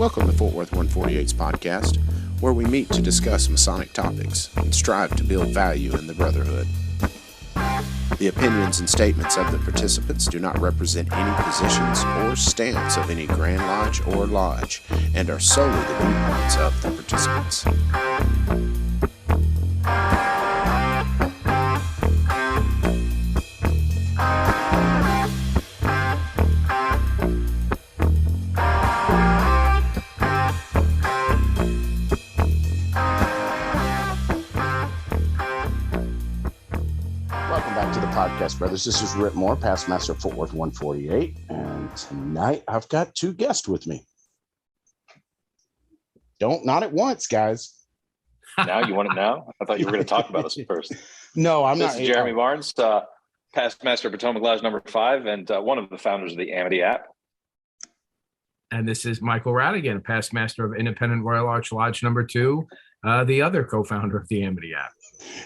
Welcome to Fort Worth 148's podcast, where we meet to discuss Masonic topics and strive to build value in the Brotherhood. The opinions and statements of the participants do not represent any positions or stance of any Grand Lodge or Lodge and are solely the viewpoints of the participants. Podcast brothers, this is Rhit Moore, past master of Fort Worth 148, and tonight I've got two guests with me. Not at once, guys. Now you want it now? I thought you were going to talk about us first. No, I'm not. This is Jeremy Barnes, past master of Potomac Lodge number 5, and one of the founders of the Amity app. And this is Micheal Radigan, past master of Independent Royal Arch Lodge number 2, the other co-founder of the Amity app.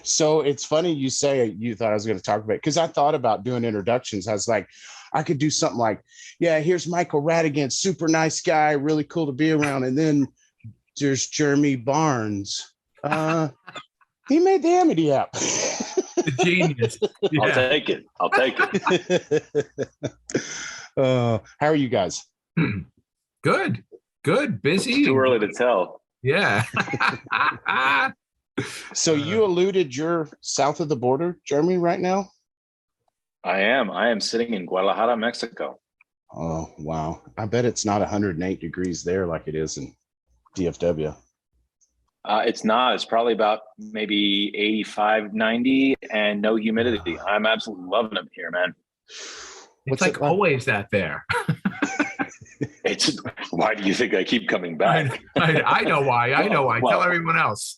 So it's funny you say you thought I was going to talk about it, because I thought about doing introductions. I was like, I could do something like, yeah, here's Micheal Radigan, super nice guy, really cool to be around. And then there's Jeremy Barnes. He made the Amity app. The genius. Yeah. I'll take it. How are you guys? Good. Busy. It's too early to tell. Yeah. So you alluded you're south of the border, Jeremy, right now? I am sitting in Guadalajara, Mexico. Oh, wow. I bet it's not 108 degrees there like it is in DFW. It's not. It's probably about maybe 85, 90 and no humidity. I'm absolutely loving it here, man. It's like always that there. It's why do you think I keep coming back? I know why. I know why. Well, tell everyone else.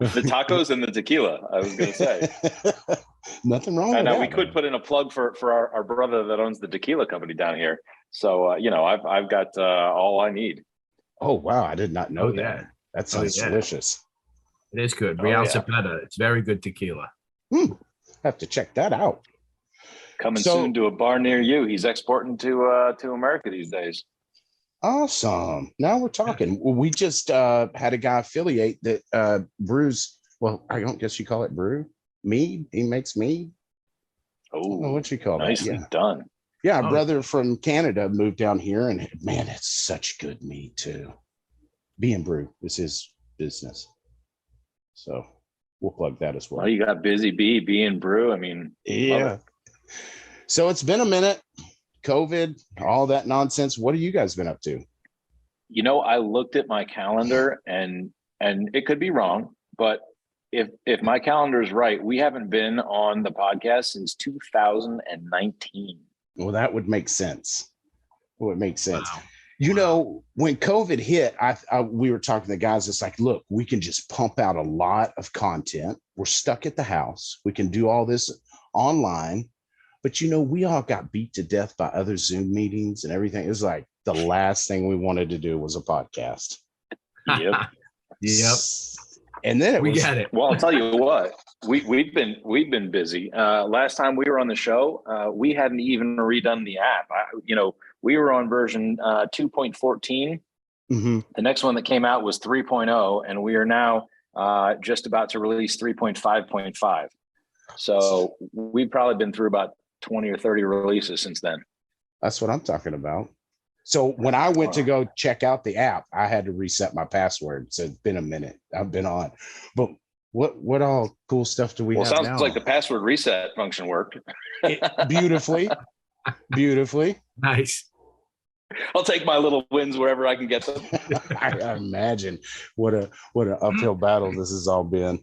The tacos and the tequila, I was going to say. Nothing wrong with that. We could put in a plug for our brother that owns the tequila company down here. So, I've got all I need. Oh, wow. I did not know that. Yeah. That sounds delicious. It is good. Real Cepeda. It's very good tequila. Have to check that out. Coming soon to a bar near you. He's exporting to America these days. Awesome. Now we're talking. We just had a guy affiliate that brews. Well, I don't guess you call it brew. Mead. He makes mead. Oh, what you call nicely that? done. Yeah, a brother from Canada moved down here, and man, it's such good mead too. B&Brew is his business, so we'll plug that as well. Well, you got Busy B&Brew. I mean, yeah. So it's been a minute. COVID, all that nonsense. What have you guys been up to? I looked at my calendar, and it could be wrong, but if my calendar is right, we haven't been on the podcast since 2019. Well, that would make sense. Wow. When COVID hit, we were talking to the guys. It's like, look, we can just pump out a lot of content. We're stuck at the house. We can do all this online. But, we all got beat to death by other Zoom meetings and everything. It was like the last thing we wanted to do was a podcast. Yep. And then we get it. Well, I'll tell you what, we've been busy. Last time we were on the show, we hadn't even redone the app. We were on version 2.14. Mm-hmm. The next one that came out was 3.0, and we are now just about to release 3.5.5. So we've probably been through about 20 or 30 releases since then. That's what I'm talking about. So when I went to go check out the app, I had to reset my password. So it's been a minute. I've been on. But what all cool stuff do we have now? Sounds like the password reset function worked. Beautifully. Nice. I'll take my little wins wherever I can get them. I imagine what an uphill battle this has all been.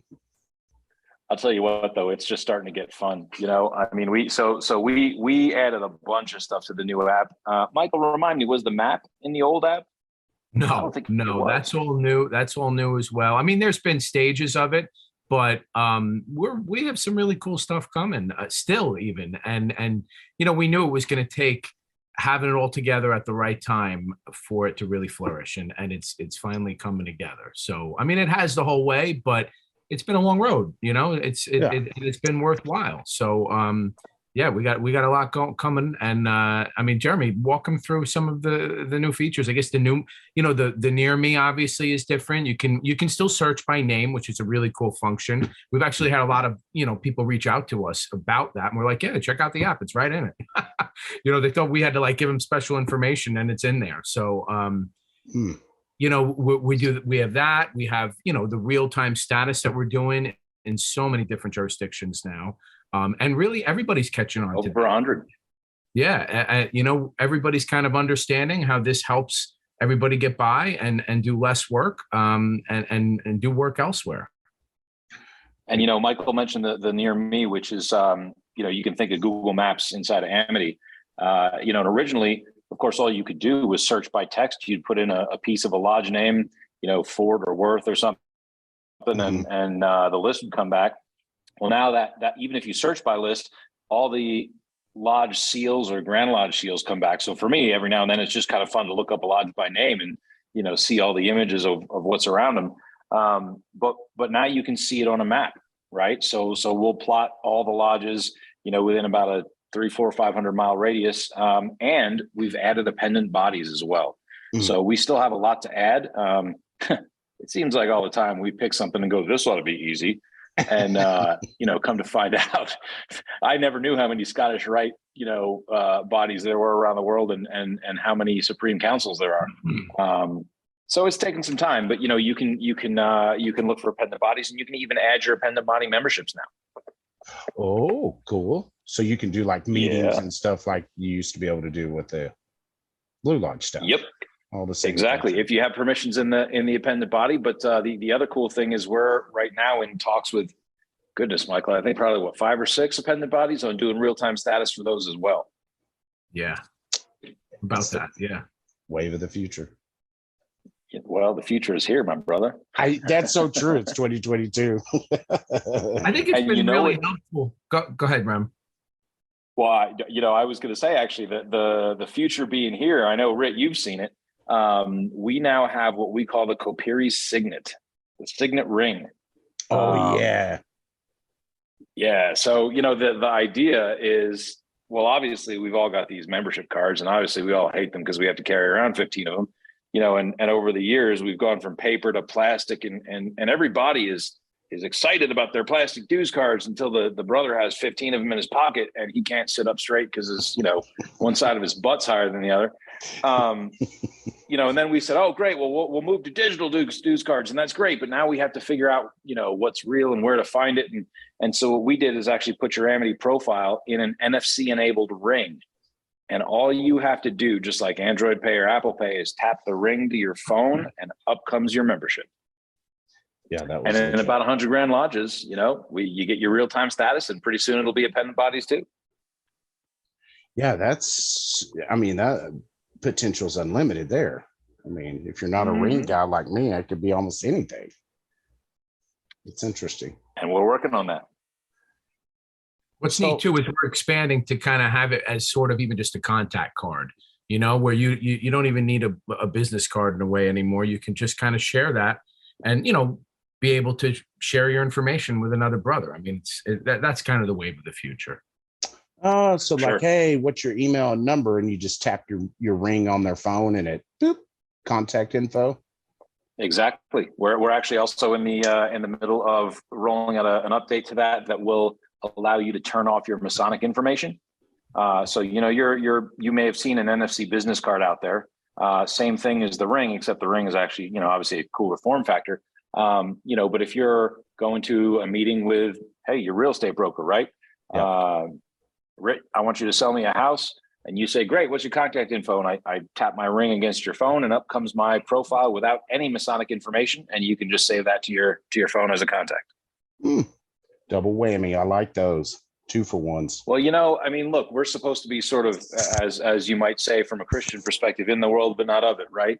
I'll tell you what, though, it's just starting to get fun. We added a bunch of stuff to the new app. Michael, remind me, was the map in the old app? No, that's all new. That's all new as well. I mean, there's been stages of it, but we have some really cool stuff coming still even. And we knew it was going to take having it all together at the right time for it to really flourish. And it's finally coming together. So, I mean, it has the whole way, but it's been a long road, it's been worthwhile. So, yeah, we got a lot coming, and I mean, Jeremy, walk them through some of the new features. I guess the new, the near me obviously is different. You can still search by name, which is a really cool function. We've actually had a lot of people reach out to us about that, and we're like, yeah, check out the app, it's right in it. They thought we had to like give them special information, and it's in there. So we have that. We have the real time status that we're doing in so many different jurisdictions now. And really everybody's catching on to over 100. Yeah. Everybody's kind of understanding how this helps everybody get by and do less work and do work elsewhere. And, Michael mentioned the near me, which is, you can think of Google Maps inside of Amity. And originally, of course, all you could do was search by text. You'd put in a piece of a lodge name, Fort or Worth or something, and the list would come back. Well, now that even if you search by list, all the lodge seals or Grand Lodge seals come back. So for me, every now and then, it's just kind of fun to look up a lodge by name and see all the images of what's around them. But now you can see it on a map, right? So we'll plot all the lodges, within about a 300, 400, 500 mile radius, and we've added appendant bodies as well. So we still have a lot to add. It seems like all the time we pick something and go, this ought to be easy. And, come to find out, I never knew how many Scottish Rite, bodies there were around the world and how many Supreme Councils there are. So it's taken some time, but, you can look for appendant bodies, and you can even add your appendant body memberships now. Oh, cool. So you can do like meetings and stuff like you used to be able to do with the Blue Lodge stuff. Yep. All the same exactly things. If you have permissions in the appendant body. But the other cool thing is we're right now in talks with, goodness, Michael, I think probably 5 or 6 appendant bodies on doing real-time status for those as well. Yeah, about that. Yeah, wave of the future. Well, the future is here, my brother. That's so true. It's 2022. I think it's been really helpful. Go ahead, Rem. Well, I was going to say actually that the future being here, I know, Rhit, you've seen it. We now have what we call the Copiri Signet, the Signet ring. Oh, yeah. Yeah. So, the idea is, well, obviously we've all got these membership cards, and obviously we all hate them because we have to carry around 15 of them, and over the years we've gone from paper to plastic, and everybody is excited about their plastic dues cards until the brother has 15 of them in his pocket and he can't sit up straight because his, one side of his butt's higher than the other. And then we said, oh, great. Well, we'll move to digital dues cards, and that's great. But now we have to figure out, what's real and where to find it. And so what we did is actually put your Amity profile in an NFC enabled ring. And all you have to do, just like Android Pay or Apple Pay, is tap the ring to your phone and up comes your membership. Yeah, that was. And in about 100 Grand Lodges, you get your real-time status, and pretty soon it'll be appendant bodies too. Yeah, that potential's unlimited there. I mean, if you're not a ring guy like me, it could be almost anything. It's interesting. And we're working on that. What's neat too is we're expanding to kind of have it as sort of even just a contact card, where you don't even need a business card in a way anymore. You can just kind of share that and, be able to share your information with another brother. I mean, that's kind of the wave of the future. Oh, so sure. Like, hey, what's your email and number? And you just tap your ring on their phone and it, boop, contact info. Exactly. We're actually also in the middle of rolling out an update to that will allow you to turn off your Masonic information. So you may have seen an NFC business card out there. Same thing as the ring, except the ring is actually obviously a cooler form factor. But if you're going to a meeting with, hey, your real estate broker, right? Yeah. Rhit, I want you to sell me a house. And you say, great, what's your contact info? And I tap my ring against your phone, and up comes my profile without any Masonic information. And you can just save that to your phone as a contact. Double whammy. I like those 2-for-1s. Well, look, we're supposed to be sort of, as you might say, from a Christian perspective, in the world, but not of it, right?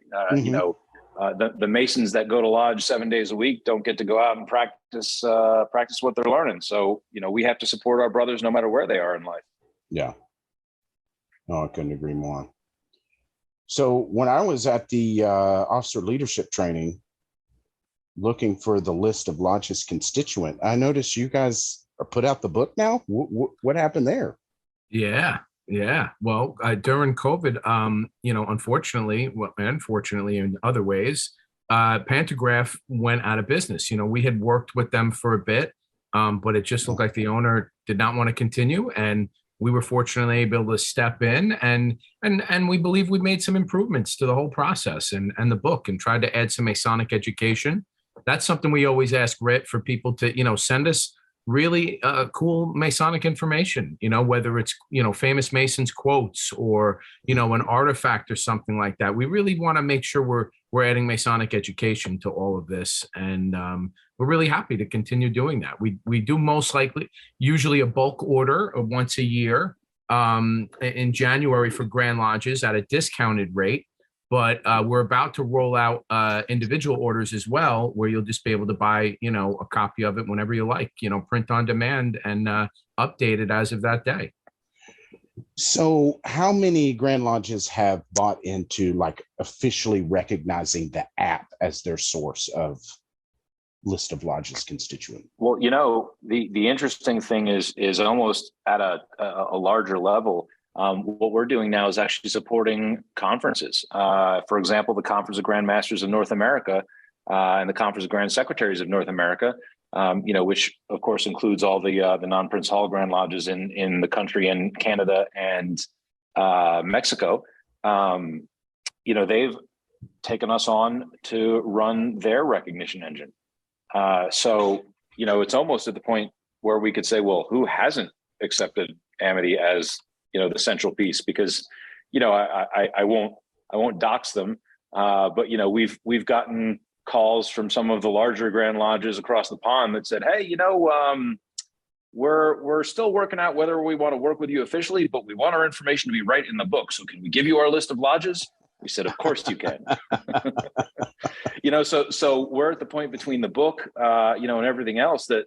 The Masons that go to lodge 7 days a week don't get to go out and practice what they're learning. So, we have to support our brothers no matter where they are in life. Yeah. No, I couldn't agree more. So when I was at the officer leadership training, looking for the list of lodge's constituent, I noticed you guys are put out the book now. What happened there? Yeah. Yeah. Well, during COVID, unfortunately, in other ways, Pantograph went out of business. We had worked with them for a bit, but it just looked like the owner did not want to continue, and we were fortunately able to step in, and we believe we made some improvements to the whole process and the book, and tried to add some Masonic education. That's something we always ask Rhit for people to send us really cool Masonic information, whether it's, famous Masons quotes or, an artifact or something like that. We really want to make sure we're adding Masonic education to all of this. And we're really happy to continue doing that. We do most likely, usually a bulk order of once a year in January for Grand Lodges at a discounted rate. But we're about to roll out individual orders as well, where you'll just be able to buy, a copy of it whenever you like, print on demand and update it as of that day. So how many Grand Lodges have bought into like officially recognizing the app as their source of list of lodges constituent? Well, the interesting thing is almost at a larger level. What we're doing now is actually supporting conferences. For example, the Conference of Grand Masters of North America and the Conference of Grand Secretaries of North America, which of course includes all the non-Prince Hall Grand Lodges in the country and Canada and Mexico. They've taken us on to run their recognition engine. So it's almost at the point where we could say, well, who hasn't accepted Amity as the central piece? Because I won't dox them, but we've gotten calls from some of the larger Grand Lodges across the pond that said, hey, we're still working out whether we want to work with you officially, but we want our information to be right in the book, so can we give you our list of lodges? We said, of course you can. So we're at the point between the book and everything else that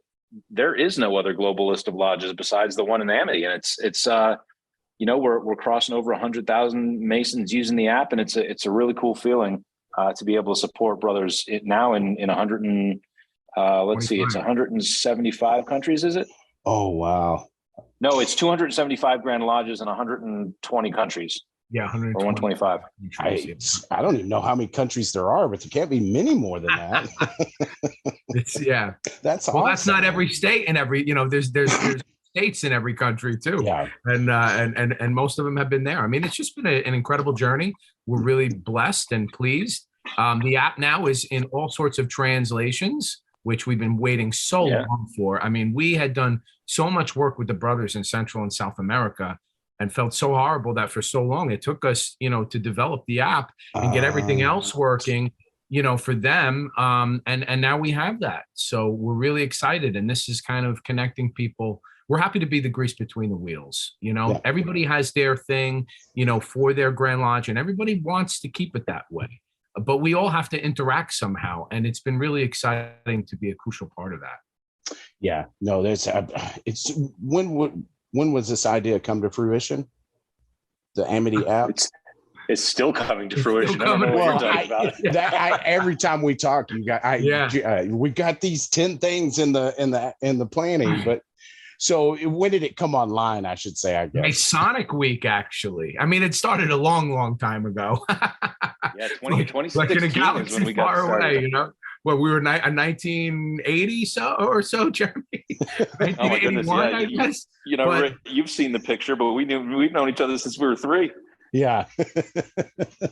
there is no other global list of lodges besides the one in Amity, and it's we're crossing over 100,000 Masons using the app, and it's a really cool feeling to be able to support brothers now in 100 and it's 175 countries, is it? Oh wow! No, it's 275 Grand Lodges in 120 countries. Yeah, 125. I don't even know how many countries there are, but there can't be many more than that. That's well, awesome. That's not every state and every there's states in every country too. Yeah. And most of them have been there. I mean, it's just been an incredible journey. We're really blessed and pleased. The app now is in all sorts of translations, which we've been waiting so long for. I mean, we had done so much work with the brothers in Central and South America and felt so horrible that for so long it took us, to develop the app and get everything else working, for them. And now we have that. So we're really excited. And this is kind of connecting people. We're happy to be the grease between the wheels. Everybody has their thing, for their Grand Lodge, and everybody wants to keep it that way. But we all have to interact somehow. And it's been really exciting to be a crucial part of that. Yeah, no, it's when was this idea come to fruition? The Amity app? It's still coming to fruition. Every time we talk, we got these 10 things in the planning, but so when did it come online? I should say, I guess Masonic Week, actually. I mean, it started a long time ago. 2016 like in a galaxy is when we got far started. away, Well, we were 1980 or so, Jeremy. 1981, I guess. Rhit, you've seen the picture, but we've known each other since we were 3. Yeah.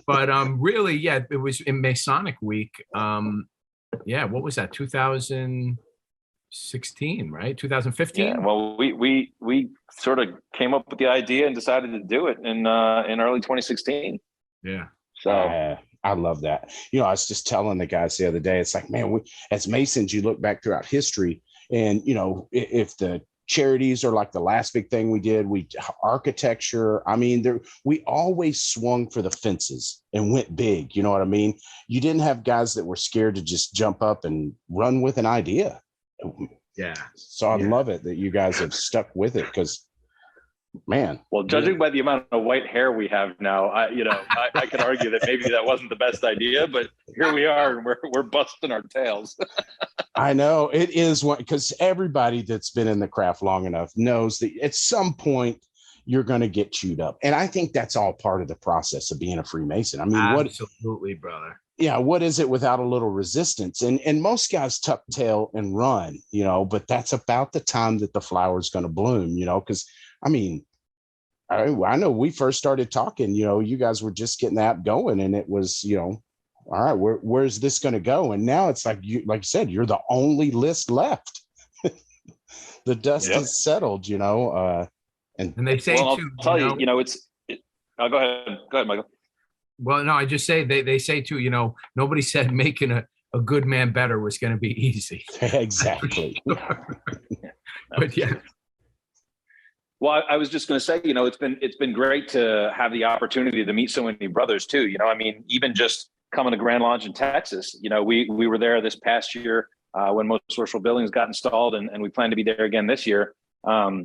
But really, it was in Masonic Week. What was that? 2016, right? 2015. Yeah. Well, we sort of came up with the idea and decided to do it in early 2016. Yeah. So. I love that. I was just telling the guys the other day, it's like, man, as Masons, you look back throughout history and, if the charities are like the last big thing we did, architecture, I mean, we always swung for the fences and went big. You know what I mean? You didn't have guys that were scared to just jump up and run with an idea. Yeah. So I love it that you guys have stuck with it because, man. Well, judging by the amount of white hair we have now, I could argue that maybe that wasn't the best idea, but here we are and we're busting our tails. I know it is one because everybody that's been in the craft long enough knows that at some point, you're going to get chewed up. And I think that's all part of the process of being a Freemason. I mean, absolutely, brother. Yeah, what is it without a little resistance? And most guys tuck tail and run, but that's about the time that the flower's going to bloom, because I mean, I know we first started talking, you guys were just getting the app going, and it was, all right, where's this going to go? And now it's like you said, you're the only list left. The dust is settled, and they say I'll too, tell you, go ahead, Michael. Well, no, I just say they say too, nobody said making a good man better was going to be easy. Exactly. But yeah. Well, I was just going to say, it's been great to have the opportunity to meet so many brothers too. I mean, even just coming to Grand Lodge in Texas, we were there this past year when most social buildings got installed, and we plan to be there again this year. I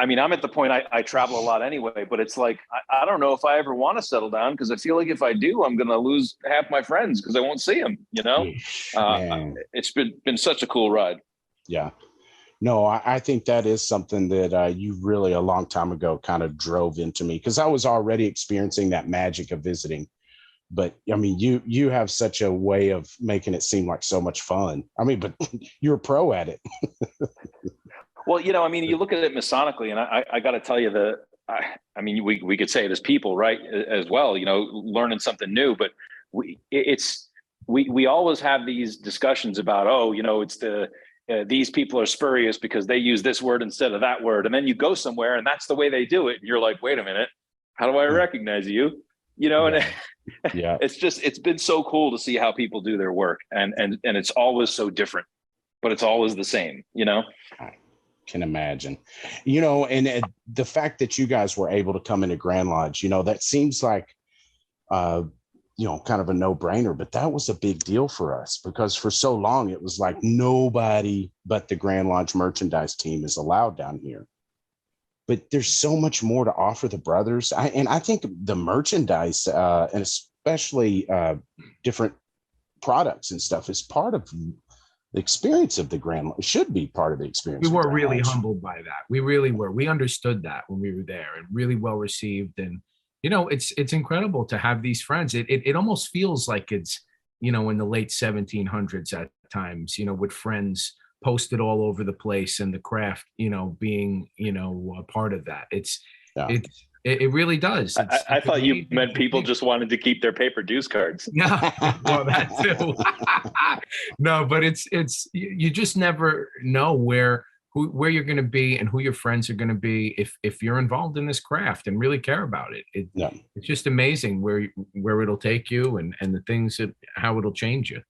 mean, I'm at the point I travel a lot anyway, but it's like, I don't know if I ever want to settle down, because I feel like if I do, I'm going to lose half my friends because I won't see them, It's been such a cool ride. Yeah. No, I think that is something that you really a long time ago kind of drove into me, because I was already experiencing that magic of visiting. But I mean, you have such a way of making it seem like so much fun. I mean, but you're a pro at it. Well, I mean, you look at it Masonically, and I got to tell you I mean, we could say it as people, right, as well, learning something new, but we always have these discussions about, it's these people are spurious because they use this word instead of that word. And then you go somewhere and that's the way they do it. And you're like, wait a minute, how do I recognize you? And it's been so cool to see how people do their work, and it's always so different, but it's always the same, I can imagine, and the fact that you guys were able to come into Grand Lodge, that seems like, kind of a no-brainer, but that was a big deal for us, because for so long it was like nobody but the Grand Lodge merchandise team is allowed down here. But there's so much more to offer the brothers. I think the merchandise, and especially different products and stuff, is part of the experience of the Grand Lodge. Should be part of the experience. We were really humbled by that. We really were. We understood that when we were there, and really well received. And it's incredible to have these friends. It almost feels like it's, in the late 1700s at times, with friends posted all over the place, and the craft, being, a part of that. It really does. I thought you meant people just wanted to keep their paper dues cards. Yeah, well, that too. No, but it's you just never know where you're going to be and who your friends are going to be if you're involved in this craft and really care about it. It's just amazing where it'll take you and the things how it'll change you.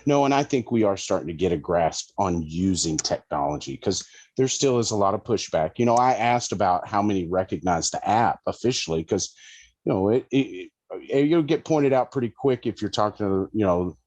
No, and I think we are starting to get a grasp on using technology, because there still is a lot of pushback. I asked about how many recognize the app officially, because, you'll get pointed out pretty quick if you're talking to,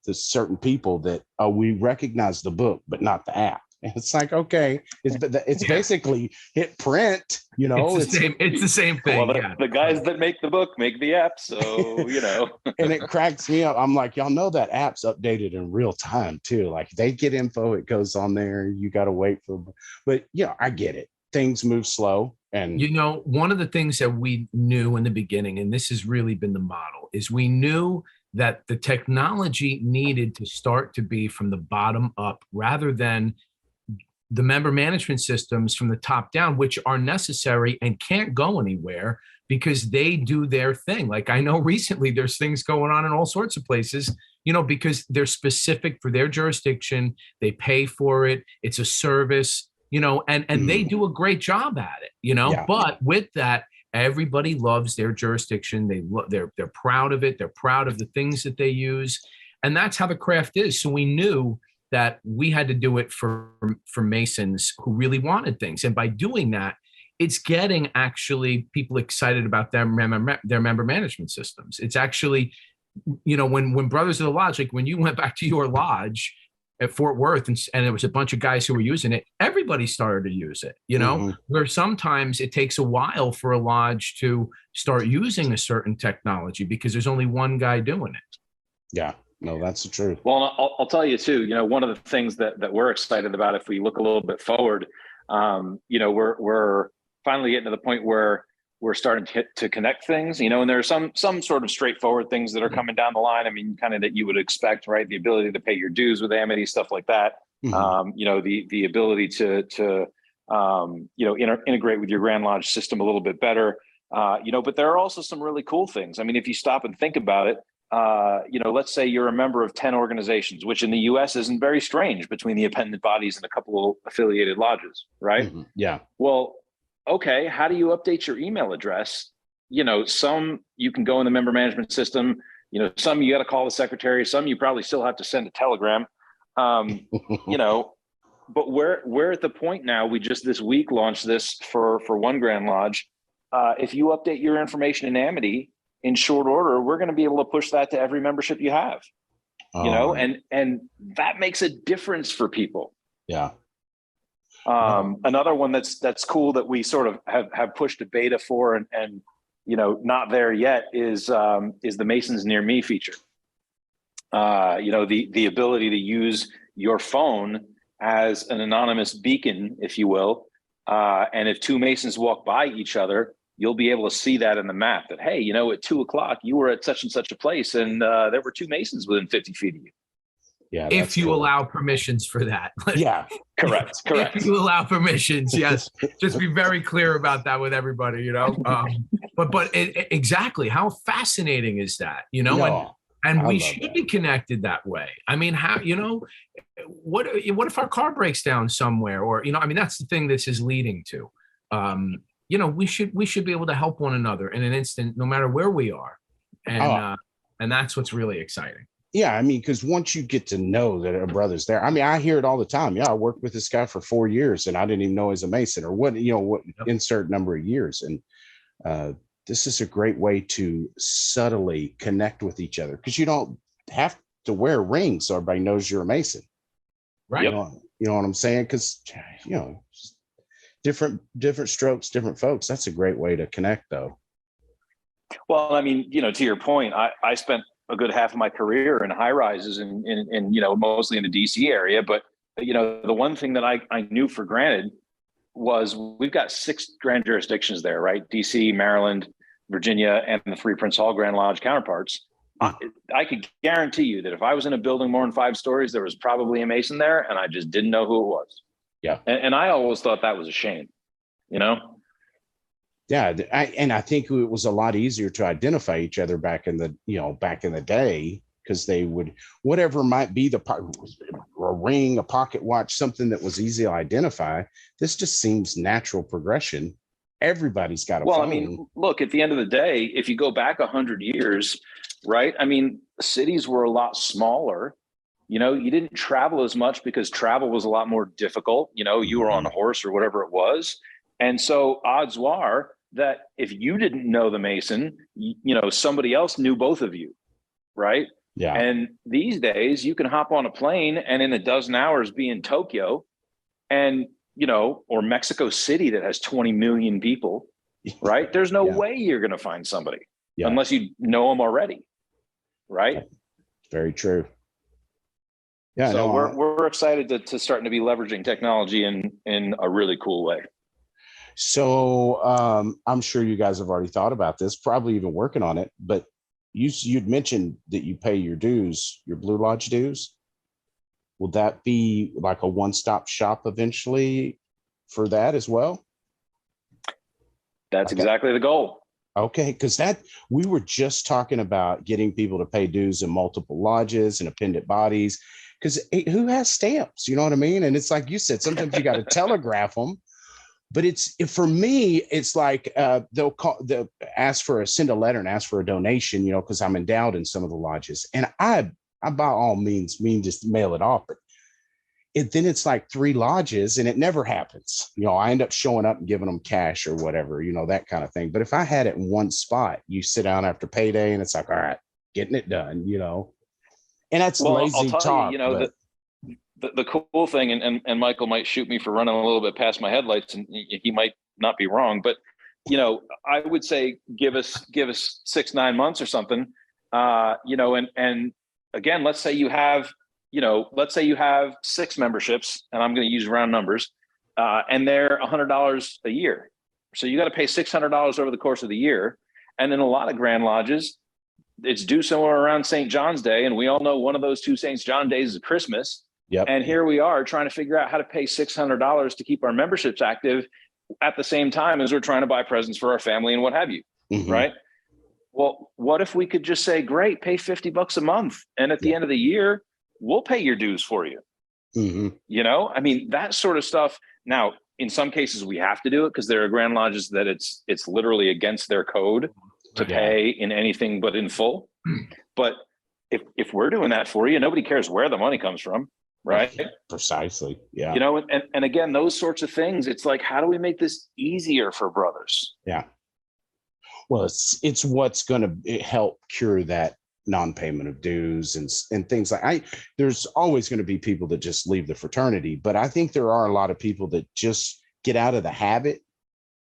the certain people that we recognize the book, but not the app. And it's like, okay, it's basically hit print, It's the same thing. Well, the guys that make the book make the app, so And it cracks me up. I'm like, y'all know that app's updated in real time too. Like, they get info, it goes on there. You got to wait for, but I get it. Things move slow. And one of the things that we knew in the beginning, and this has really been the model, is we knew that the technology needed to start to be from the bottom up, rather than the member management systems from the top down, which are necessary and can't go anywhere because they do their thing. Like, I know recently there's things going on in all sorts of places, because they're specific for their jurisdiction. They pay for it. It's a service, and they do a great job at it, But with that, everybody loves their jurisdiction. They're proud of it. They're proud of the things that they use. And that's how the craft is. So we knew that we had to do it for Masons who really wanted things. And by doing that, it's getting actually people excited about their member management systems. It's actually, when Brothers of the Lodge, like when you went back to your lodge at Fort Worth and there was a bunch of guys who were using it, everybody started to use it, where sometimes it takes a while for a lodge to start using a certain technology because there's only one guy doing it. Yeah. No, that's the truth. Well, I'll tell you too, one of the things that we're excited about, if we look a little bit forward, We're finally getting to the point where we're starting to connect things, and there are some sort of straightforward things that are coming down the line. I mean, kind of that you would expect, right? The ability to pay your dues with Amity, stuff like that. The ability to integrate with your Grand Lodge system a little bit better. But there are also some really cool things. I mean, if you stop and think about it, let's say you're a member of 10 organizations, which in the US isn't very strange between the appendant bodies and a couple of affiliated lodges, right? Yeah. Well, okay, how do you update your email address? Some you can go in the member management system, some you got to call the secretary, some you probably still have to send a telegram. But we're at the point now, we just this week launched this for one Grand Lodge. If you update your information in Amity in short order, we're going to be able to push that to every membership you have, and that makes a difference for people. Yeah. Another one that's cool that we sort of have pushed a beta for and not there yet is the Masons Near Me feature. The ability to use your phone as an anonymous beacon, if you will. And if two Masons walk by each other, you'll be able to see that in the map that, hey, at 2:00, you were at such and such a place and there were two Masons within 50 feet of you. Yeah, if you allow permissions for that. Yeah, correct. If you allow permissions, yes. Just be very clear about that with everybody, But exactly, how fascinating is that, And we should be connected that way. I mean, how, what if our car breaks down somewhere, or that's the thing this is leading to. We should be able to help one another in an instant, no matter where we are, and that's what's really exciting. Yeah, I mean, because once you get to know that a brother's there, I mean, I hear it all the time. Yeah, I worked with this guy for 4 years, and I didn't even know he's a Mason, or what insert number of years. And this is a great way to subtly connect with each other, because you don't have to wear rings so everybody knows you're a Mason, right? You know what I'm saying? Because different strokes, different folks. That's a great way to connect, though. Well, I mean, to your point, I spent a good half of my career in high rises and mostly in the DC area. But, the one thing that I knew for granted was we've got 6 grand jurisdictions there, right? DC, Maryland, Virginia, and the 3 Prince Hall Grand Lodge counterparts. I could guarantee you that if I was in a building more than 5 stories, there was probably a Mason there and I just didn't know who it was. Yeah. And I always thought that was a shame, Yeah, I think it was a lot easier to identify each other back in the day, because they would, whatever might be a ring, a pocket watch, something that was easy to identify. This just seems natural progression. Everybody's got a phone. I mean, look, at the end of the day, if you go back 100 years, right? I mean, cities were a lot smaller. You didn't travel as much because travel was a lot more difficult. You were on a horse or whatever it was. And so odds are that if you didn't know the Mason, somebody else knew both of you, right? Yeah. And these days you can hop on a plane and in a dozen hours be in Tokyo and, or Mexico City that has 20 million people, right? There's no way you're going to find somebody unless you know them already, right? Very true. Yeah. So we're excited to starting to be leveraging technology in a really cool way. So I'm sure you guys have already thought about this, probably even working on it, but you'd mentioned that you pay your dues, your Blue Lodge dues. Will that be like a one-stop shop eventually for that as well? That's exactly the goal. Okay, because we were just talking about getting people to pay dues in multiple lodges and appendant bodies, because who has stamps? You know what I mean? And it's like you said, sometimes you got to telegraph them. But for me, it's like they'll ask send a letter and ask for a donation, because I'm endowed in some of the lodges, and I by all means just mail it off. But then it's like 3 lodges, and it never happens. I end up showing up and giving them cash or whatever, that kind of thing. But if I had it in one spot, you sit down after payday, and it's like, all right, getting it done, and that's lazy talk. The cool thing, and Michael might shoot me for running a little bit past my headlights, and he might not be wrong, but I would say give us 6-9 months or something, and again, let's say you have 6 memberships, and I'm going to use round numbers. and they're $100 a year. So you got to pay $600 over the course of the year. And in a lot of Grand Lodges, it's due somewhere around St. John's Day. And we all know one of those two St. John days is Christmas. Yep. And here we are trying to figure out how to pay $600 to keep our memberships active at the same time as we're trying to buy presents for our family and what have you. Mhm. Right. Well, what if we could just say, great, pay $50 a month. And at the end of the year, we'll pay your dues for you. Mm-hmm. You know, I mean, that sort of stuff. Now, in some cases, we have to do it because there are Grand Lodges that it's literally against their code to pay in anything but in full. But if we're doing that for you, nobody cares where the money comes from, right? Precisely. Yeah. You know, and again, those sorts of things. It's like, how do we make this easier for brothers? Yeah. Well, it's what's going to help cure that non-payment of dues and things like there's always going to be people that just leave the fraternity, but I think there are a lot of people that just get out of the habit,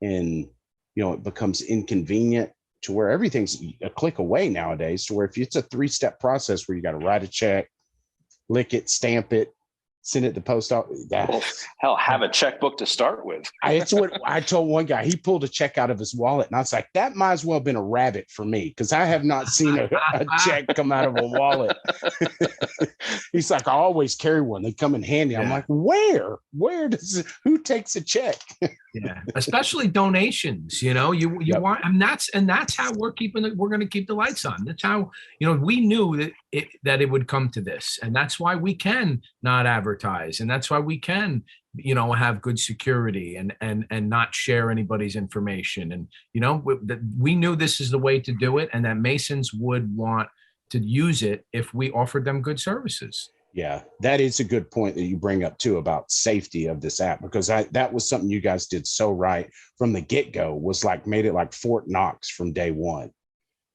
and it becomes inconvenient to where everything's a click away nowadays, to where if it's a 3-step process where you got to write a check, lick it, stamp it, send it to post office. Hell, have a checkbook to start with. It's what I told one guy. He pulled a check out of his wallet, and I was like, that might as well have been a rabbit for me, because I have not seen a check come out of a wallet. He's like, I always carry one. They come in handy. I'm like, who takes a check? Yeah, especially donations. You want, and that's how we're going to keep the lights on. That's how we knew that it would come to this, and that's why we can not advertise, and that's why we can have good security and not share anybody's information. And we knew this is the way to do it, and that Masons would want to use it if we offered them good services. Yeah, that is a good point that you bring up too about safety of this app, because that was something you guys did so right from the get-go, was made it like Fort Knox from day one.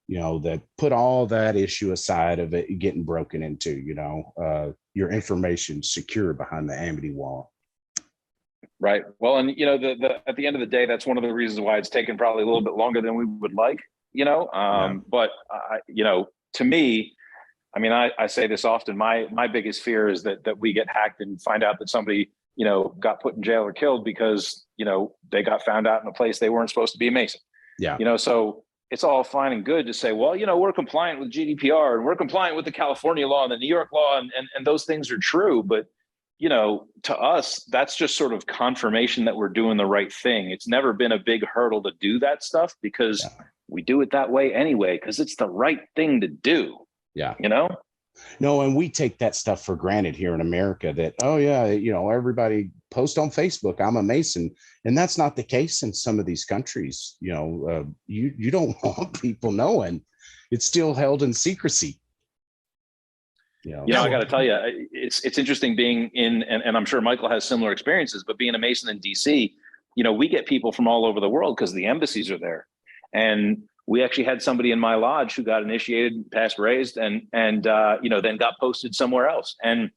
That put all that issue aside of it getting broken into, your information secure behind the Amity wall. Right. Well, and at the end of the day, that's one of the reasons why it's taken probably a little bit longer than we would like, but to me, I mean, I say this often, my biggest fear is that we get hacked and find out that somebody, got put in jail or killed because, they got found out in a place they weren't supposed to be a Mason. Yeah. So it's all fine and good to say, well, we're compliant with GDPR and we're compliant with the California law and the New York law, and those things are true. But, to us, that's just sort of confirmation that we're doing the right thing. It's never been a big hurdle to do that stuff because we do it that way anyway, because it's the right thing to do. Yeah. No, and we take that stuff for granted here in America, that, everybody post on Facebook, I'm a Mason. And that's not the case in some of these countries. You don't want people knowing. It's still held in secrecy. I got to tell you, it's interesting being in, and I'm sure Michael has similar experiences, but being a Mason in DC, we get people from all over the world because the embassies are there. And we actually had somebody in my lodge who got initiated, passed raised, and then got posted somewhere else. And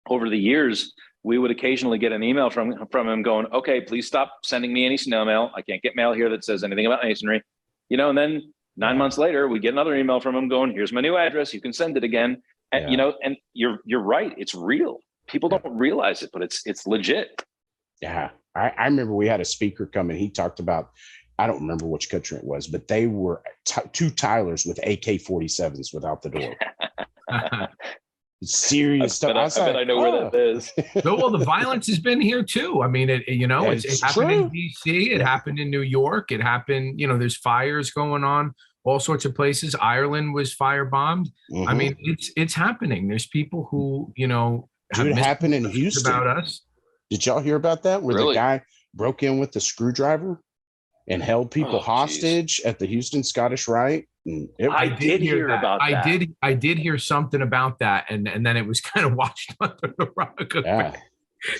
over the years, we would occasionally get an email from him going, okay, please stop sending me any snail mail. I can't get mail here that says anything about Masonry. And then 9 months later, we get another email from him going, here's my new address. You can send it again. And, and you're right. It's real. People don't realize it, but it's legit. Yeah. I remember we had a speaker come and he talked about, I don't remember which country it was, but they were two Tylers with AK-47s without the door. Serious stuff. I bet I know where that is. Well, the violence has been here too. I mean, it happened in DC. It happened in New York. It happened, there's fires going on all sorts of places. Ireland was firebombed. I mean, it's happening. There's people who, it happened in Houston about us. Did y'all hear about that? Where the guy broke in with the screwdriver and held people hostage at the Houston Scottish Rite. I did hear about that. I did hear something about that, and then it was kind of washed under the rug.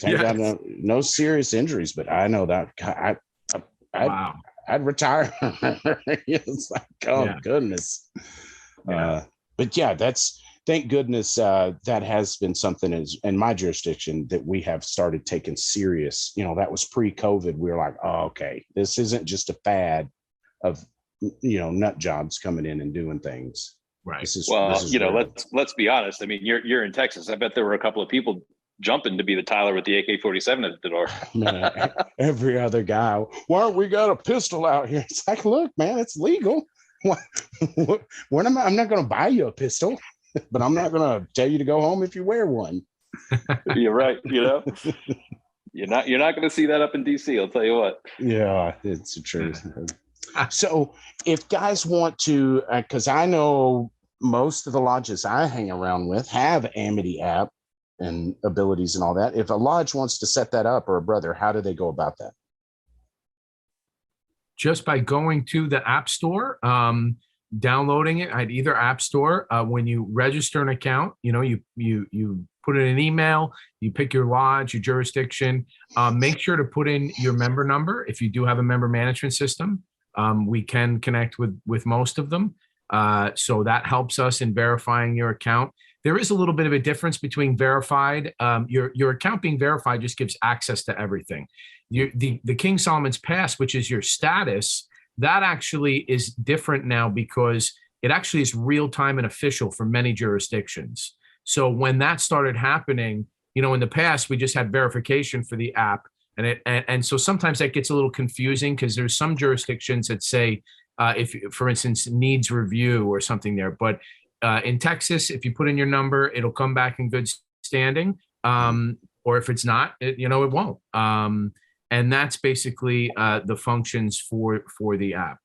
Yeah, no serious injuries, but I know that I'd retire. It's like, goodness. But thank goodness that has been something in my jurisdiction that we have started taking serious. That was pre-COVID. We were like, oh, okay, this isn't just a fad of nut jobs coming in and doing things. Right. Let's be honest. I mean, you're in Texas. I bet there were a couple of people jumping to be the Tyler with the AK-47 at the door. Man, every other guy, why don't we got a pistol out here? It's like, look, man, it's legal. What am I? I'm not going to buy you a pistol, but I'm not going to tell you to go home if you wear one. You're right. You're not going to see that up in DC. I'll tell you what. Yeah, it's the truth. So if guys want to, because I know most of the lodges I hang around with have Amity app and abilities and all that. If a lodge wants to set that up, or a brother, how do they go about that? Just by going to the App Store, downloading it at either App Store. When you register an account, you put in an email, you pick your lodge, your jurisdiction. Make sure to put in your member number. If you do have a member management system, we can connect with most of them. So that helps us in verifying your account. There is a little bit of a difference between verified. Your account being verified just gives access to everything. The King Solomon's Pass, which is your status, that actually is different now because it actually is real time and official for many jurisdictions. So when that started happening, in the past, we just had verification for the app. And so sometimes that gets a little confusing because there's some jurisdictions that say, if, for instance, needs review or something there. But in Texas, if you put in your number, it'll come back in good standing. Or if it's not, it won't. And that's basically the functions for the app.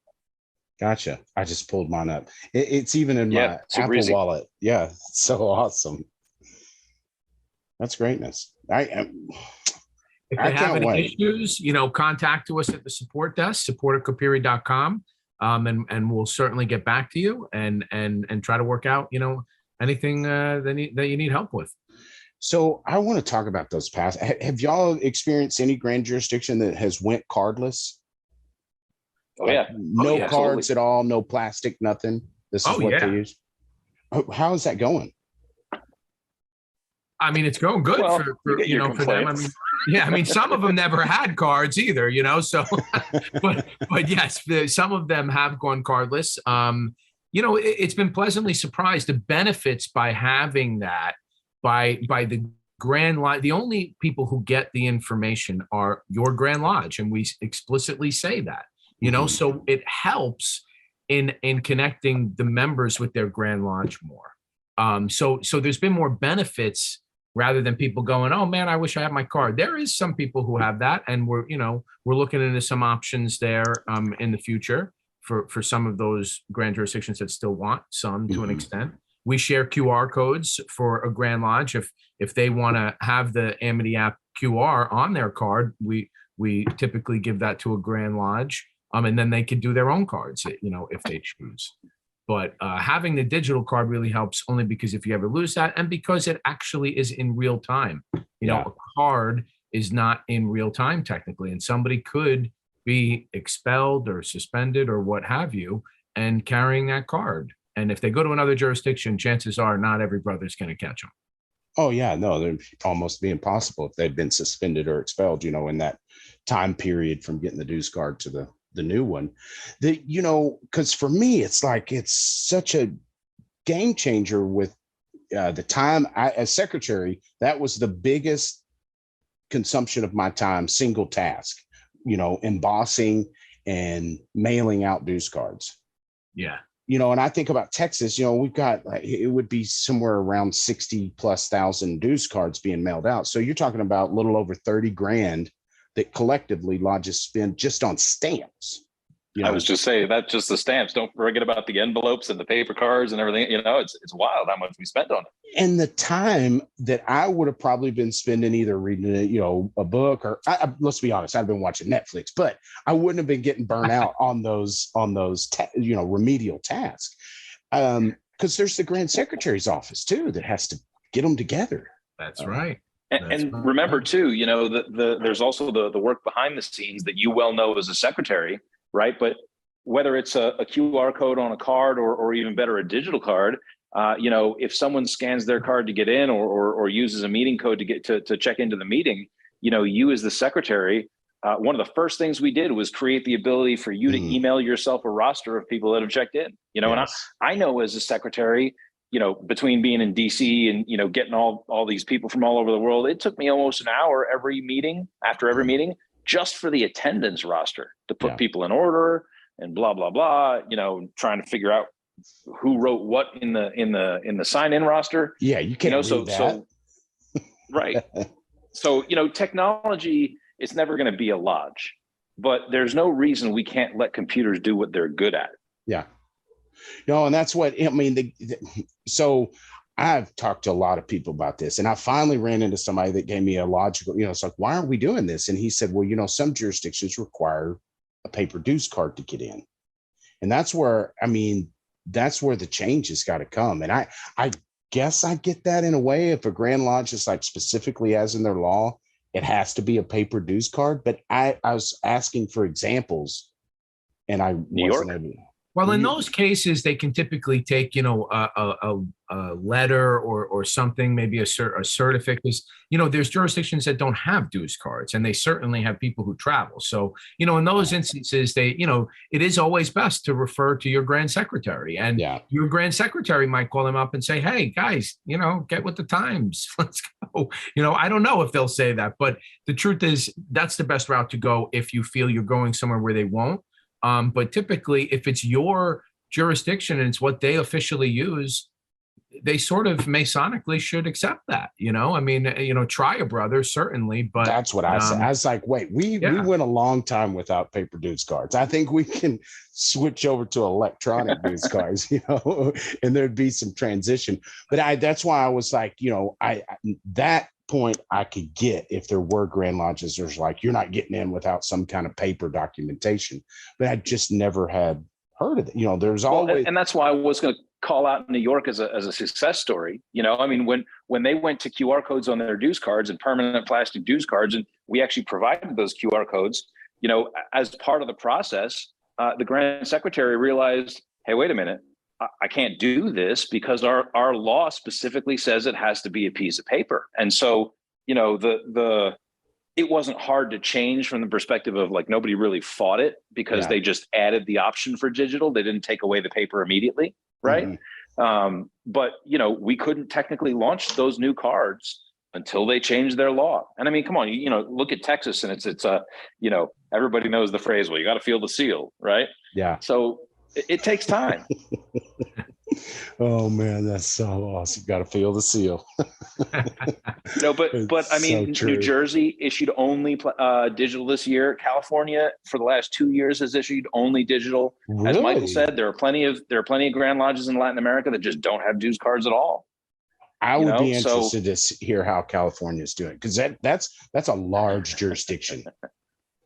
Gotcha. I just pulled mine up. It's even in my Apple Wallet. Yeah, it's so awesome. That's greatness. If they have any issues, contact us at the support desk, support@copiri.com, and we'll certainly get back to you and try to work out, anything that you need help with. So I want to talk about those paths. Have y'all experienced any grand jurisdiction that has went cardless? Oh, yeah. No cards at all, no plastic, nothing. This is what they use. How is that going? I mean, it's going good for them. Some of them never had cards either, so, but yes, some of them have gone cardless. It's been pleasantly surprised the benefits by having that by the Grand Lodge. The only people who get the information are your Grand Lodge. And we explicitly say that, so it helps in connecting the members with their Grand Lodge more. So there's been more benefits rather than people going, oh man, I wish I had my card. There is some people who have that, and we're looking into some options there in the future for some of those grand jurisdictions that still want some to an extent. We share QR codes for a Grand Lodge. If they want to have the Amity app QR on their card, we typically give that to a Grand Lodge, and then they could do their own cards, if they choose. But having the digital card really helps, only because if you ever lose that, and because it actually is in real time. A card is not in real time technically, and somebody could be expelled or suspended or what have you, and carrying that card. And if they go to another jurisdiction, chances are not every brother's going to catch them. Oh yeah, no, they'd almost be impossible if they'd been suspended or expelled, in that time period from getting the dues card to the new one. Because for me, it's like, it's such a game changer with the time as secretary. That was the biggest consumption of my time, single task, embossing and mailing out dues cards. Yeah. And I think about Texas, we've got, it would be somewhere around 60,000+ dues cards being mailed out. So you're talking about a little over 30 grand that collectively lodges spend just on stamps. I was just saying, that's just the stamps. Don't forget about the envelopes and the paper cards and everything. It's wild how much we spend on it. And the time that I would have probably been spending either reading a book or let's be honest, I've been watching Netflix, but I wouldn't have been getting burnt out on those remedial tasks. Because there's the Grand Secretary's office too that has to get them together. That's right. And remember too, there's also the work behind the scenes that you well know as a secretary, right? But whether it's a QR code on a card or even better, a digital card, if someone scans their card to get in or uses a meeting code to get to check into the meeting, you as the secretary, one of the first things we did was create the ability for you to email yourself a roster of people that have checked in, and I know as a secretary, between being in DC and, getting all these people from all over the world, it took me almost an hour after every meeting, just for the attendance roster to put people in order and blah, blah, blah, trying to figure out who wrote what in the sign-in roster. Yeah. You can't read that. So right. So, technology is never going to be a lodge, but there's no reason we can't let computers do what they're good at. Yeah. No, and that's what I mean. So I've talked to a lot of people about this, and I finally ran into somebody that gave me a logical, it's like, why aren't we doing this? And he said, well, some jurisdictions require a paper dues card to get in. And that's where the change has got to come. And I guess I get that in a way. If a Grand Lodge is like specifically as in their law, it has to be a paper dues card. But I was asking for examples, and I wasn't able. Well, in those cases, they can typically take, a letter or something, maybe a certificate. There's jurisdictions that don't have dues cards, and they certainly have people who travel. So, in those instances, it is always best to refer to your grand secretary, and your grand secretary might call them up and say, hey, guys, get with the times. Let's go. I don't know if they'll say that, but the truth is that's the best route to go if you feel you're going somewhere where they won't. But typically, if it's your jurisdiction and it's what they officially use, they sort of Masonically should accept that. Try a brother, certainly. But that's what I said. I was like, wait, we went a long time without paper dues cards. I think we can switch over to electronic dues cards, and there'd be some transition. But that's why I was like, that point I could get if there were Grand Lodges. There's like, you're not getting in without some kind of paper documentation, but I just never had heard of it. There's always, and that's why I was going to call out New York as a success story. When they went to QR codes on their dues cards and permanent plastic dues cards, and we actually provided those QR codes, as part of the process, the Grand Secretary realized, hey, wait a minute, I can't do this because our law specifically says it has to be a piece of paper. And so, it wasn't hard to change from the perspective of like, nobody really fought it because they just added the option for digital. They didn't take away the paper immediately. Right. Mm-hmm. But, we couldn't technically launch those new cards until they changed their law. And I mean, come on, look at Texas, and it's everybody knows the phrase, well, you got to feel the seal. Right. Yeah. So it takes time. Oh man, that's so awesome. Got to feel the seal. But I mean, so New Jersey issued only digital this year. California for the last 2 years has issued only digital. Really? As Michael said, there are plenty of Grand Lodges in Latin America that just don't have dues cards at all. I would be interested to hear how California is doing, because that's a large jurisdiction.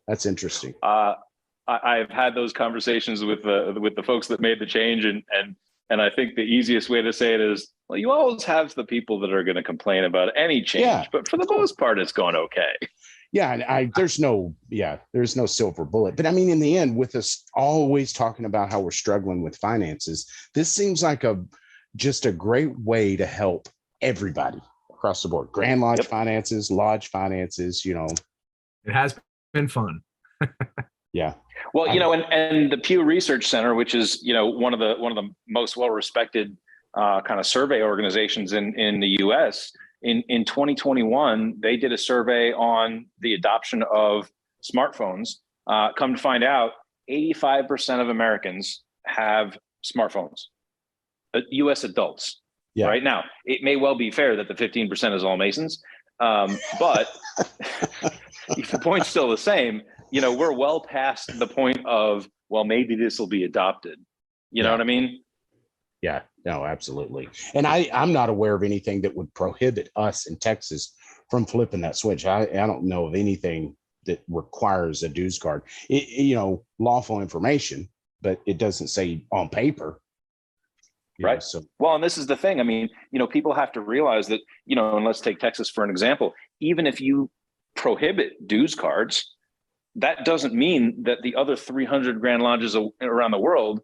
That's interesting. I've had those conversations with the folks that made the change, and I think the easiest way to say it is, well, you always have the people that are going to complain about any change, but for the most part, it's going okay. Yeah, and there's no silver bullet. But I mean, in the end, with us always talking about how we're struggling with finances, this seems like just a great way to help everybody across the board. Grand Lodge finances, lodge finances, It has been fun. Yeah. Well, and the Pew Research Center, which is, one of the most well-respected kind of survey organizations in the U.S. In 2021, they did a survey on the adoption of smartphones. Come to find out, 85% of Americans have smartphones, U.S. adults. Yeah. Right now, it may well be fair that the 15% is all Masons, but the point's still the same. We're well past the point of, well, maybe this will be adopted. You know what I mean? Yeah, no, absolutely. And I'm not aware of anything that would prohibit us in Texas from flipping that switch. I don't know of anything that requires a dues card. Lawful information, but it doesn't say on paper. Right. Well, and this is the thing. I mean, people have to realize that, and let's take Texas for an example. Even if you prohibit dues cards, that doesn't mean that the other 300 Grand Lodges around the world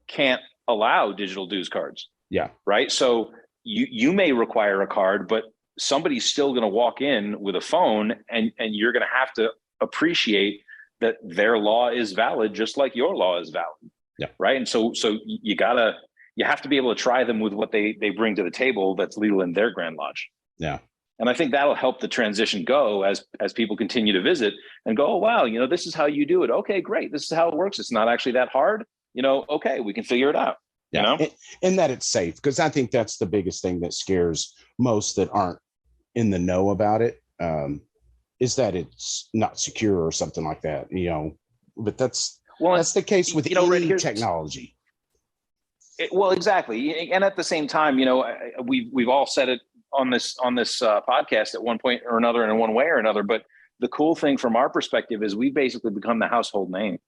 can't allow digital dues cards. Yeah. Right. So you may require a card, but somebody's still going to walk in with a phone, and you're going to have to appreciate that their law is valid, just like your law is valid. Yeah. Right. And so you gotta you have to be able to try them with what they bring to the table that's legal in their Grand Lodge. Yeah. And I think that'll help the transition go as people continue to visit and go, oh, wow, this is how you do it. Okay, great. This is how it works. It's not actually that hard. Okay, we can figure it out. Yeah. And that it's safe, because I think that's the biggest thing that scares most that aren't in the know about it, is that it's not secure or something like that, but that's the case with any technology. Well, exactly. And at the same time, we've all said it on this podcast at one point or another, in one way or another. But the cool thing from our perspective is we've basically become the household name,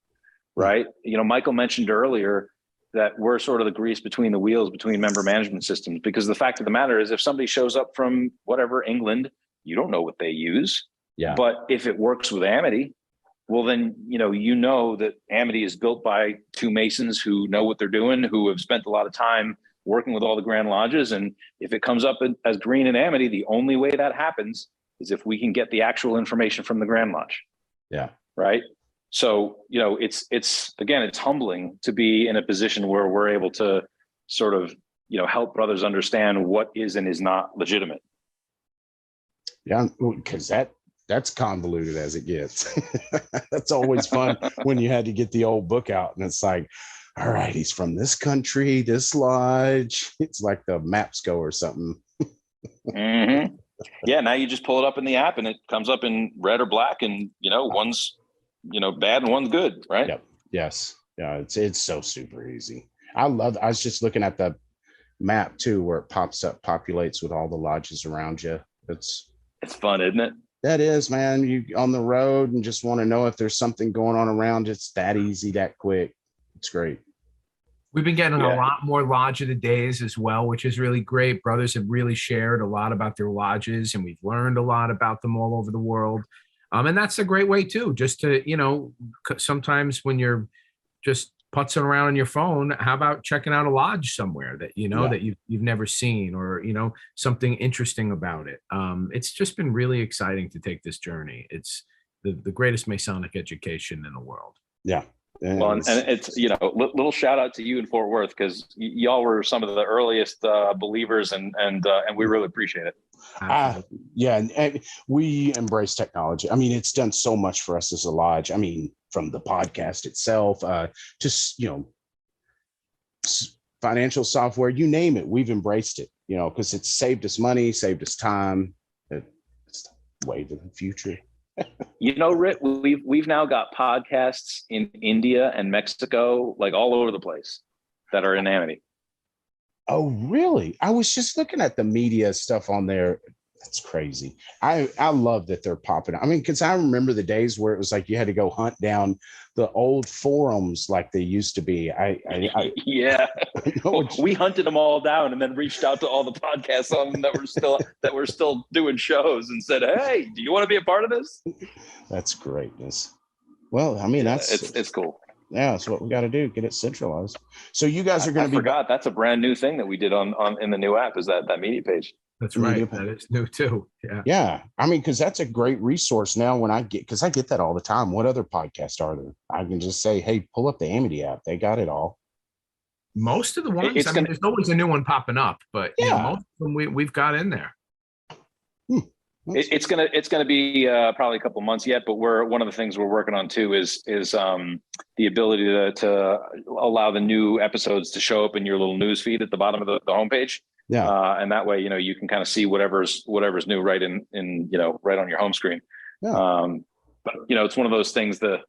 right? Michael mentioned earlier that we're sort of the grease between the wheels between member management systems, because the fact of the matter is, if somebody shows up from whatever, England, you don't know what they use. Yeah. But if it works with Amity, well, then, that Amity is built by two Masons who know what they're doing, who have spent a lot of time working with all the Grand Lodges. And if it comes up as green in Amity, the only way that happens is if we can get the actual information from the Grand Lodge. Yeah. Right. So, it's humbling to be in a position where we're able to sort of, help brothers understand what is and is not legitimate. Yeah, because that's convoluted as it gets. That's always fun when you had to get the old book out and it's like, all right, he's from this country, this lodge. It's like the maps go or something. Mm-hmm. Yeah, now you just pull it up in the app and it comes up in red or black, and one's bad and one's good, right? Yep. Yes. Yeah, it's so super easy. I was just looking at the map too, where it populates with all the lodges around you. It's fun, isn't it? That is, man. You on the road and just want to know if there's something going on around. It's that easy, that quick. It's great. We've been getting a lot more Lodge of the Days as well, which is really great. Brothers have really shared a lot about their lodges, and we've learned a lot about them all over the world. And that's a great way too, just to, sometimes when you're just putzing around on your phone, how about checking out a lodge somewhere that, that you've never seen, or, something interesting about it. It's just been really exciting to take this journey. It's the greatest Masonic education in the world. Yeah. Well, and it's, little shout out to you in Fort Worth, because y'all were some of the earliest believers, and we really appreciate it. Yeah. And we embrace technology. I mean, it's done so much for us as a lodge. I mean, from the podcast itself, just, financial software, you name it, we've embraced it, because it's saved us money, saved us time. It's the way to the future. Rhit, we've now got podcasts in India and Mexico, like all over the place, that are in Amity. Oh, really? I was just looking at the media stuff on there. That's crazy. I love that they're popping up. I mean, because I remember the days where it was like you had to go hunt down the old forums like they used to be. Yeah. We hunted them all down and then reached out to all the podcasts on them that were still doing shows and said, "Hey, do you want to be a part of this?" That's greatness. Well, I mean, it's cool. Yeah, that's what we got to do. Get it centralized. So you guys are going to be. I forgot that's a brand new thing that we did on in the new app, is that media page. That's right. That is new too. Yeah. Yeah. I mean, because that's a great resource now because I get that all the time. What other podcasts are there? I can just say, hey, pull up the Amity app. They got it all. Most of the ones, there's always a new one popping up, but most of them we've got in there. It's gonna be probably a couple months yet, but one of the things we're working on too is the ability to allow the new episodes to show up in your little news feed at the bottom of the homepage. Yeah. And that way, you can kind of see whatever's new right in right on your home screen. Yeah. But it's one of those things, the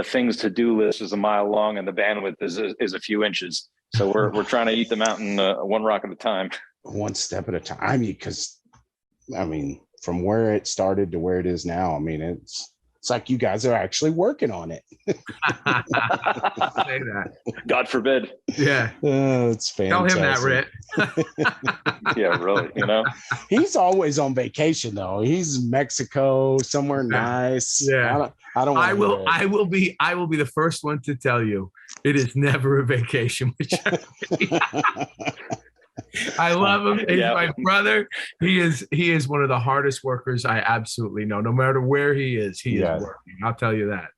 things to do list is a mile long and the bandwidth is a few inches. So we're trying to eat the mountain one rock at a time. One step at a time. I mean, from where it started to where it is now, I mean, it's like you guys are actually working on it. Say that. God forbid. Yeah. It's fantastic. Tell him that, Rhit. Yeah, really. He's always on vacation though. He's in Mexico, somewhere nice. Yeah. I don't. I will be the first one to tell you it is never a vacation. I love him. He's my brother. He is one of the hardest workers I absolutely know. No matter where he is working. I'll tell you that.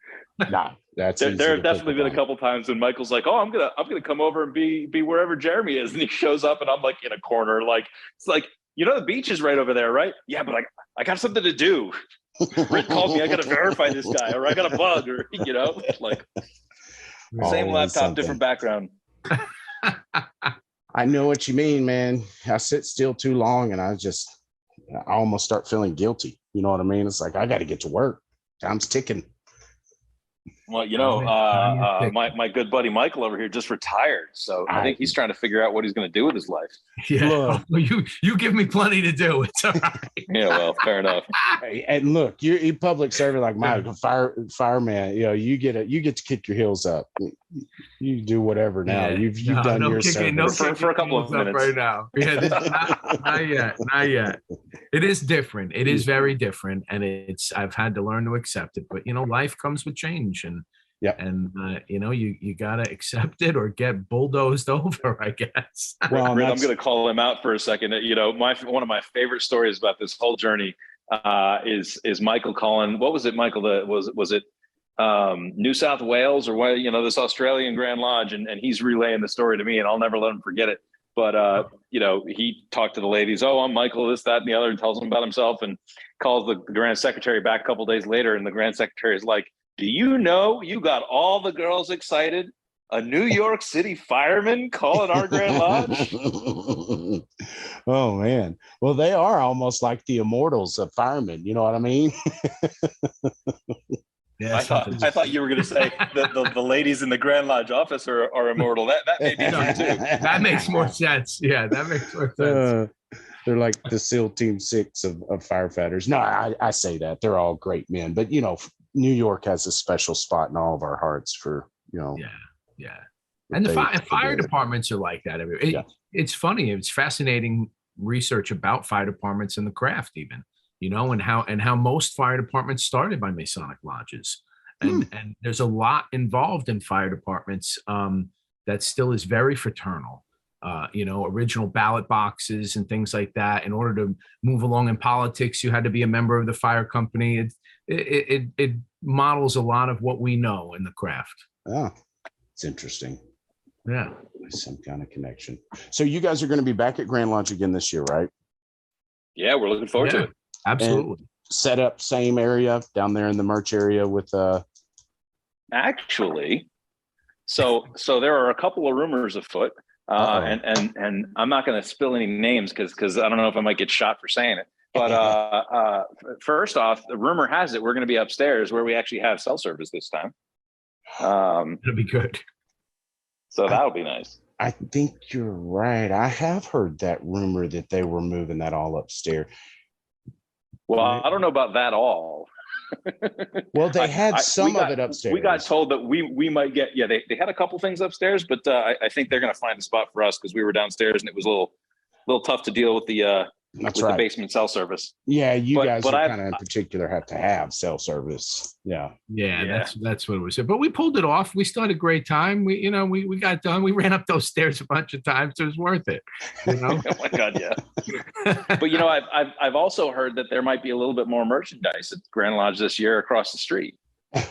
Nah, that's there have definitely been a couple times when Michael's like, "Oh, I'm gonna come over and be wherever Jeremy is," and he shows up, and I'm like in a corner, like it's like, the beach is right over there, right? Yeah, but I got something to do. Rhit called me. I got to verify this guy, or I got a bug, or like same laptop, different background. I know what you mean, man. I sit still too long, and I almost start feeling guilty. You know what I mean? It's like I got to get to work. Time's ticking. Well, my good buddy Michael over here just retired, so I think he's trying to figure out what he's going to do with his life. Yeah, you give me plenty to do. It's all right. Yeah, well, fair enough. And look, you're a public servant like Michael, fireman. You get to kick your heels up. You do whatever now. Yeah. You've done your service for a couple of minutes right now. Yeah, not yet. It is different. It is very different, and I've had to learn to accept it. But life comes with change, and you gotta accept it or get bulldozed over, I guess. Well, I'm going to call him out for a second. One of my favorite stories about this whole journey is Michael calling. What was it, Michael? Was it New South Wales or what? This Australian Grand Lodge, and he's relaying the story to me, and I'll never let him forget it. But he talked to the ladies. Oh, I'm Michael, this, that, and the other, and tells them about himself, and calls the Grand Secretary back a couple of days later, and the Grand Secretary is like, "Do you know you got all the girls excited? A New York City fireman calling our Grand Lodge?" Oh man. Well, they are almost like the immortals of firemen. You know what I mean? Yeah, I thought you were going to say the ladies in the Grand Lodge office are immortal. That may be true too. That makes more sense. Yeah, that makes more sense. They're like the SEAL Team 6 of firefighters. No, I say that they're all great men, but New York has a special spot in all of our hearts for Yeah. And the fire departments are like that. It's funny. It's fascinating research about fire departments and the craft, even, and how most fire departments started by Masonic lodges. And there's a lot involved in fire departments that still is very fraternal. Original ballot boxes and things like that. In order to move along in politics, you had to be a member of the fire company. It models a lot of what we know in the craft. Oh, it's interesting. Yeah. Some kind of connection. So you guys are going to be back at Grand Lodge again this year, right? Yeah, we're looking forward to it. Absolutely. And set up same area down there in the merch area with actually. So there are a couple of rumors afoot. And I'm not going to spill any names because I don't know if I might get shot for saying it. But first off, the rumor has it we're going to be upstairs where we actually have cell service this time. That'll be good. So that'll be nice. I think you're right. I have heard that rumor that they were moving that all upstairs. Well, I don't know about that all. Well, they had some of it upstairs. We got told that we might get, they had a couple things upstairs, but I think they're going to find a spot for us because we were downstairs and it was a little tough to deal with the the basement cell service. Yeah, you guys kind of in particular have to have cell service. Yeah. That's what it was. But we pulled it off. We still had a great time. We got done. We ran up those stairs a bunch of times. It was worth it. Oh my God, yeah. But I've also heard that there might be a little bit more merchandise at Grand Lodge this year across the street.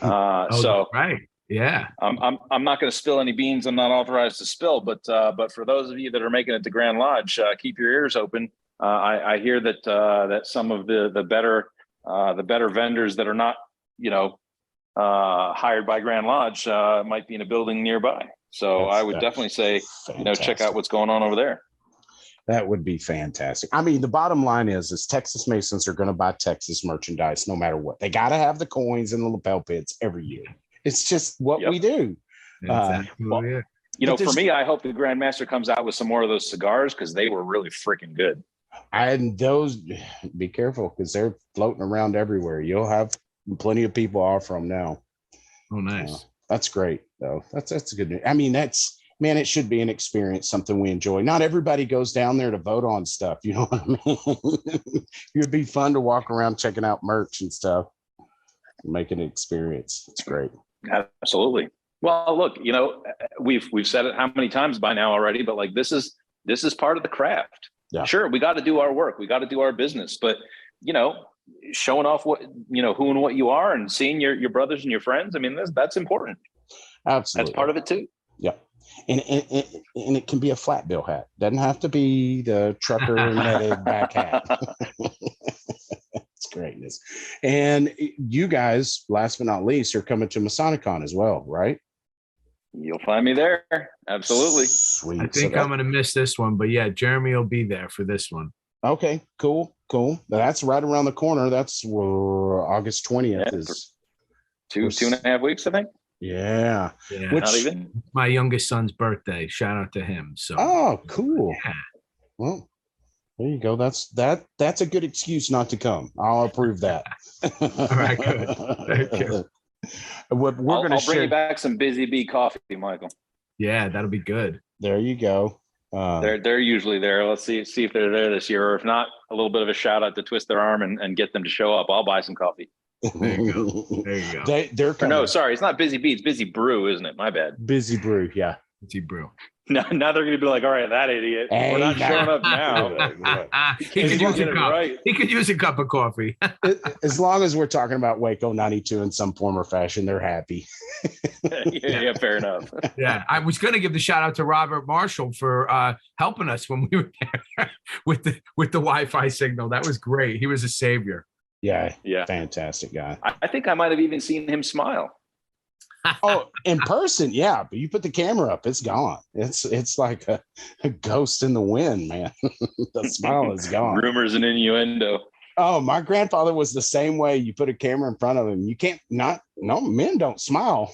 Right. Yeah. I'm not going to spill any beans I'm not authorized to spill, but for those of you that are making it to Grand Lodge, keep your ears open. I hear that some of the better vendors that are not hired by Grand Lodge might be in a building nearby. So I would definitely say check out what's going on over there. That would be fantastic. I mean, the bottom line is Texas Masons are going to buy Texas merchandise no matter what. They got to have the coins and the lapel pins every year. It's just what we do. For me, I hope the Grandmaster comes out with some more of those cigars because they were really freaking good. And those, be careful because they're floating around everywhere. You'll have plenty of people offer them now. Oh, nice. That's great, though. That's a good news. I mean, it should be an experience, something we enjoy. Not everybody goes down there to vote on stuff. You know what I mean? It'd be fun to walk around checking out merch and stuff, make an experience. It's great. Absolutely. Well, look, we've said it how many times by now already, but like this is part of the craft. Yeah. Sure, we got to do our work, we got to do our business, but showing off what, who and what you are, and seeing your brothers and your friends. I mean, that's important. Absolutely. That's part of it too. Yeah. And it can be a flat bill hat. Doesn't have to be the trucker netted back hat. It's greatness. And you guys, last but not least, are coming to Masonicon as well, right? You'll find me there. Absolutely. Sweet. I think I'm going to miss this one, but yeah, Jeremy will be there for this one. Okay, cool. That's right around the corner. That's August 20th is two and a half weeks, I think. Yeah. Which, not even. My youngest son's birthday. Shout out to him. So. Oh, cool. Yeah. Well, there you go. That's a good excuse not to come. I'll approve that. All right, good. Thank you. I'll bring you back some Busy Bee coffee, Michael. Yeah, that'll be good. There you go. They're usually there. Let's see if they're there this year, or if not, a little bit of a shout out to twist their arm and get them to show up. I'll buy some coffee. There you go. There you go. They're coming. No, sorry, it's not Busy Bee. It's Busy Brew, isn't it? My bad. Busy Brew, yeah. Busy Brew. Now they're going to be like, all right, that idiot. We're not showing up now. He could use a cup. Right. He could use a cup of coffee. As long as we're talking about Waco 92 in some form or fashion, they're happy. Yeah, fair enough. Yeah, I was going to give the shout out to Robert Marshall for helping us when we were there with the Wi-Fi signal. That was great. He was a savior. Yeah. Yeah. Fantastic guy. I think I might have even seen him smile. Oh, in person, yeah. But you put the camera up, it's gone. It's like a ghost in the wind, man. The smile is gone. Rumors and innuendo. Oh, my grandfather was the same way. You put a camera in front of him, you can't men don't smile.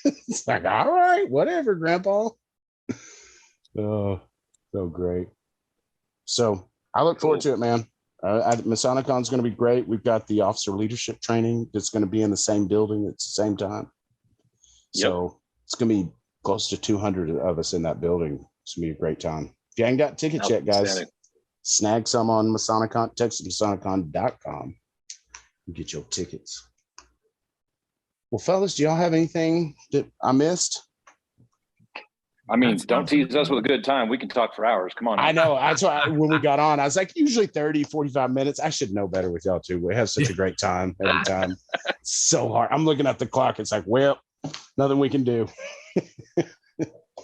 It's like, all right, whatever, Grandpa. Oh, so great. So I look forward to it, man. Masonicon is going to be great. We've got the officer leadership training that's going to be in the same building at the same time. So it's going to be close to 200 of us in that building. It's going to be a great time. If you ain't got tickets yet, guys, snag some on Masonicon, text masonicon.com and get your tickets. Well, fellas, do y'all have anything that I missed? I mean, don't tease us with a good time. We can talk for hours. Come on. I know. That's why when we got on, I was like, usually 30, 45 minutes. I should know better with y'all too. We have such a great time every time. It's so hard. I'm looking at the clock. It's like, well, nothing we can do.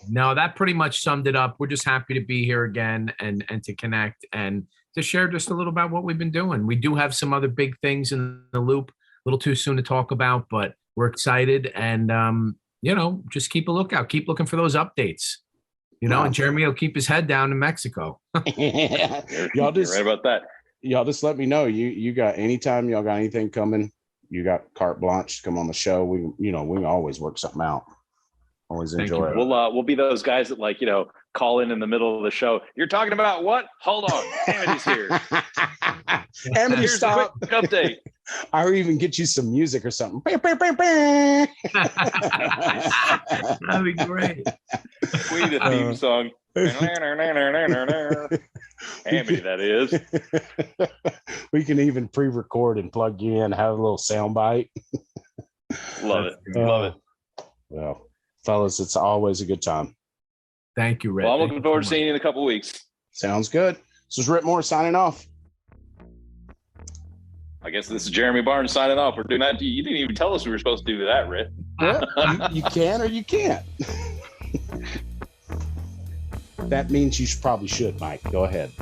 No, that pretty much summed it up. We're just happy to be here again and to connect and to share just a little about what we've been doing. We do have some other big things in the loop, a little too soon to talk about, but we're excited and, just keep a lookout. Keep looking for those updates, and Jeremy will keep his head down in Mexico. Y'all just right about that. Y'all just let me know. You got anytime y'all got anything coming, you got carte blanche to come on the show. We can always work something out. Always enjoy it. We'll be those guys that call in the middle of the show. You're talking about what? Hold on. Amity's here. Amity, stop. Quick update. I'll even get you some music or something. That'd be great. We need a theme song. Amity, that is. We can even pre-record and plug you in, have a little sound bite. Love it. Love it. Well, fellas, it's always a good time. Thank you, Rhit. Well, I'm looking forward to seeing you in a couple of weeks. Sounds good. This is Rhit Moore signing off. I guess this is Jeremy Barnes signing off. We're doing that. You didn't even tell us we were supposed to do that, Rhit. Well, you can or you can't. That means you probably should, Mike. Go ahead.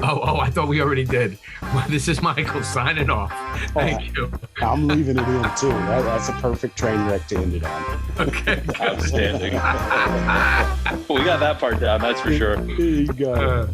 Oh, I thought we already did. Well, this is Michael signing off. Thank you. I'm leaving it in too. That's a perfect train wreck to end it on. Okay. Outstanding. We got that part down, that's for sure. There you go.